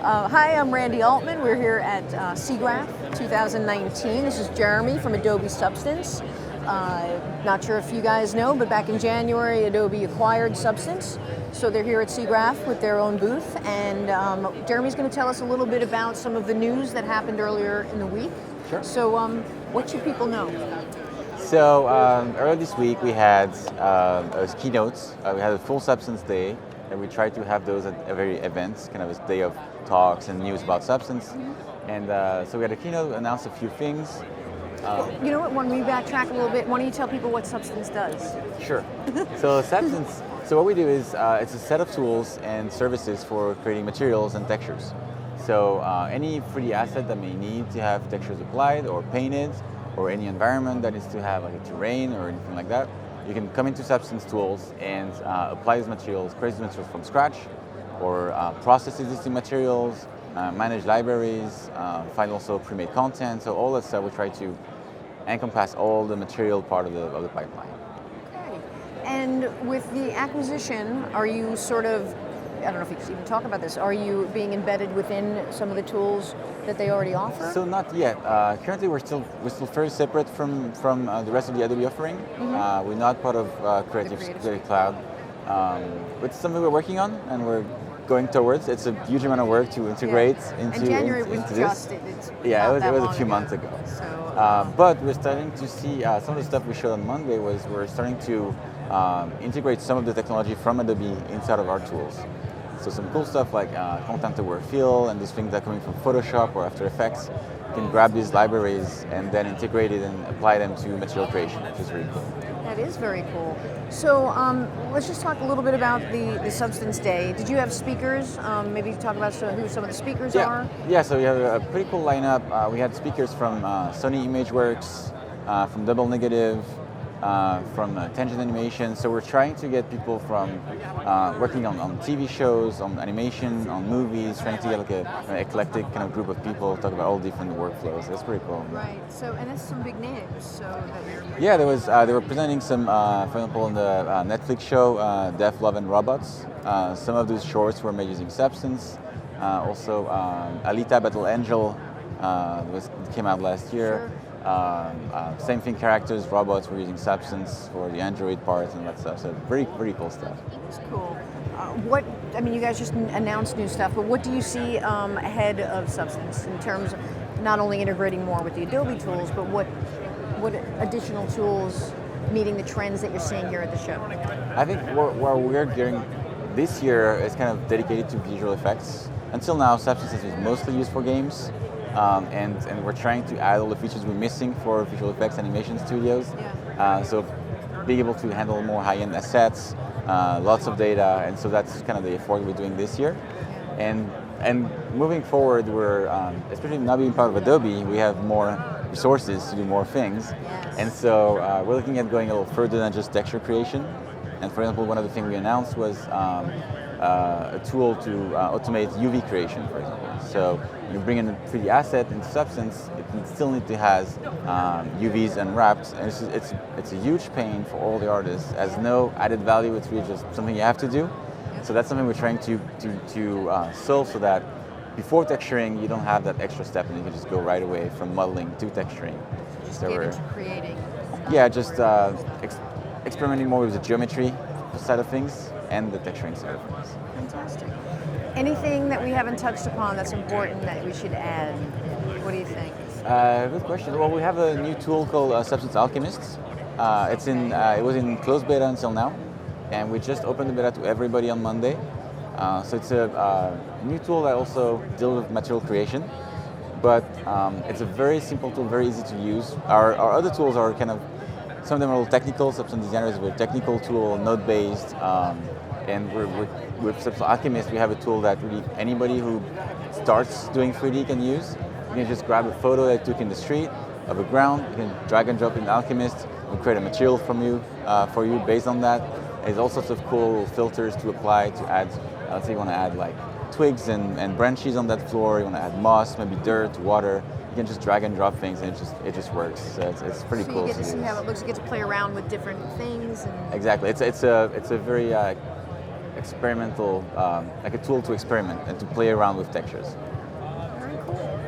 Hi, I'm Randy Altman. We're here at Siggraph 2019. This is Jeremie from Adobe Substance. Not sure if you guys know, but back in January, Adobe acquired Substance. So they're here at Siggraph with their own booth. And Jeremie's going to tell us a little bit about some of the news that happened earlier in the week. Sure. So what should people know? So earlier this week we had keynotes. We had a full Substance day, and we tried to have those at every event, kind of a day of talks and news about Substance. And so we had a keynote, announced a few things. You know what, when we backtrack a little bit, why don't you tell people what Substance does? Sure. So Substance, so what we do is it's a set of tools and services for creating materials and textures. So any 3D asset that may need to have textures applied or painted, or any environment that needs to have like a terrain or anything like that, you can come into Substance tools and apply these materials, create these materials from scratch, or process existing materials, manage libraries, find also pre-made content. So all that stuff we try to encompass all the material part of the pipeline. Okay. And with the acquisition, are you sort of, I don't know if you can even talk about this, are you being embedded within some of the tools that they already offer? So not yet. Currently we're still very separate from the rest of the Adobe offering. We're not part of Creative Cloud. It's something we're working on and we're going towards. It's a huge amount of work to integrate into January was into just this. it was a few months ago. So, but we're starting to see some of the stuff we showed on Monday was we're starting to integrate some of the technology from Adobe inside of our tools. So some cool stuff like content-aware fill and these things that are coming from Photoshop or After Effects. You can grab these libraries and then integrate it and apply them to material creation, which is really cool. That is very cool. So let's just talk a little bit about the Substance Day. Did you have speakers? Maybe talk about who some of the speakers are? Yeah, so we have a pretty cool lineup. We had speakers from Sony ImageWorks, from Double Negative, from Tangent Animation. So we're trying to get people from working on TV shows, on animation, on movies, trying to get like an eclectic kind of group of people, talk about all different workflows. That's pretty cool. Right. So, and that's some big names. So yeah, there was. They were presenting some, for example, in the Netflix show Death, Love, and Robots. Some of those shorts were made using Substance. Also, Alita Battle Angel came out last year. Sure. Same thing, characters, robots, we're using Substance for the Android parts and that stuff. So very cool stuff. That's cool. You guys just announced new stuff, but what do you see ahead of Substance in terms of not only integrating more with the Adobe tools, but what additional tools meeting the trends that you're seeing here at the show? I think what we're doing this year is kind of dedicated to visual effects. Until now, Substance is mostly used for games. And we're trying to add all the features we're missing for visual effects animation studios. Yeah. So being able to handle more high-end assets, lots of data, and so that's kind of the effort we're doing this year. Yeah. And moving forward, we're especially now being part of Adobe, we have more resources to do more things. Yes. And so we're looking at going a little further than just texture creation. And for example, one of the things we announced was a tool to automate UV creation, for example. So you bring in a 3D asset into Substance, it still needs to have UVs and wraps, and it's a huge pain for all the artists. It has no added value, it's really just something you have to do. So that's something we're trying to solve so that before texturing, you don't have that extra step and you can just go right away from modeling to texturing. Just get into creating. Yeah, just experimenting more with the geometry side of things and the texturing side of things. Fantastic. Anything that we haven't touched upon that's important that we should add? What do you think? Good question. Well, we have a new tool called Substance Alchemist. It was in closed beta until now, and we just opened the beta to everybody on Monday. So it's a new tool that also deals with material creation, but it's a very simple tool, very easy to use. Our other tools are kind of, some of them are a little technical. Substance Designer is a very technical tool, node-based, and with Substance Alchemist, we have a tool that really anybody who starts doing 3D can use. You can just grab a photo that you took in the street of a ground, you can drag and drop in Alchemist, and create a material for you based on that. There's all sorts of cool filters to apply to add, let's say you want to add like twigs and branches on that floor, you want to add moss, maybe dirt, water. You can just drag and drop things and it just works. So it's pretty cool. You get to see how it looks, you get to play around with different things. Exactly. It's a very experimental, like a tool to experiment and to play around with textures. Very cool.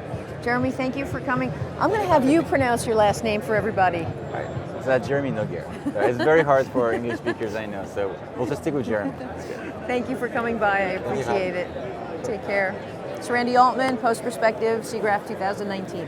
Jeremie, thank you for coming. I'm going to have you pronounce your last name for everybody. All right. It's Jeremie Noguer. It's very hard for English speakers, I know, so we'll just stick with Jeremie. Thank you for coming by. I appreciate it. Take care. It's Randy Altman, Post Perspective, Siggraph 2019.